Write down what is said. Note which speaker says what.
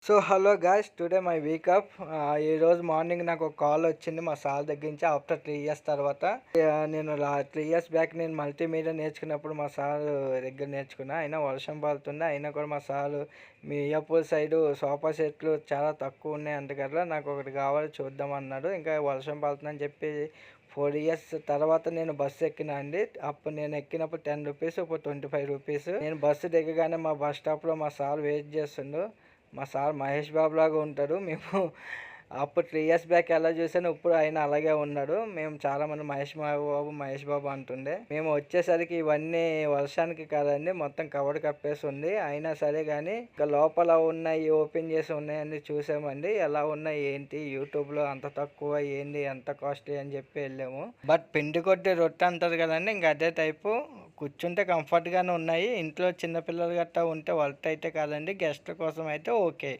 Speaker 1: So hello guys, today my wake up. ఈరోజు morning నాకు ఒక కాల్ వచ్చింది మా సార్ దగ్గర నుంచి. ఆఫ్టర్ 3 ఇయర్స్ తర్వాత నేను 3 ఇయర్స్ బ్యాక్ నేను మల్టీమీడియా నేర్చుకున్నప్పుడు మా సార్ దగ్గర నేర్చుకున్నా. అయినా వర్షం పడుతుంది, అయినా కూడా మా సారు మీ అయ్యపూర్ సైడు సోఫా సెట్లు చాలా తక్కువ ఉన్నాయి అంట కదా, నాకు ఒకటి కావాలి చూద్దాం అన్నాడు. ఇంకా వర్షం పడుతుందని చెప్పి 4 ఇయర్స్ తర్వాత నేను బస్సు ఎక్కినా అండి. అప్పుడు నేను ఎక్కినప్పుడు ₹10, ఇప్పుడు ₹25. నేను బస్సు దిగగానే మా బస్ స్టాప్లో మా సార్ వెయిట్ చేస్తుండు. మా సార్ మహేష్ బాబు లాగా ఉంటాడు. మేము అప్పుడు 3 ఇయర్స్ బ్యాక్ ఎలా చూసాను, ఇప్పుడు ఆయన అలాగే ఉన్నాడు. మేము చాలామంది మహేష్ బాబు అంటుండే. మేము వచ్చేసరికి ఇవన్నీ వర్షానికి కాదండి, మొత్తం కవర్ కప్పేసి ఉంది. అయినా సరే కానీ ఇంకా లోపల ఉన్నాయి, ఓపెన్ చేసి ఉన్నాయని చూసామండి. ఎలా ఉన్నాయి ఏంటి, యూట్యూబ్లో అంత తక్కువ ఏంది, ఎంత కాస్ట్లీ అని చెప్పి వెళ్ళాము. బట్ పిండి కొద్ది రొట్టె అంటారు కదండి, ఇంకా అదే టైపు. కూర్చుంటే కంఫర్ట్గానే ఉన్నాయి. ఇంట్లో చిన్నపిల్లలు గట్టా ఉంటే వర్త్ అయితే కాదండి, గెస్ట్ల కోసం అయితే ఓకే.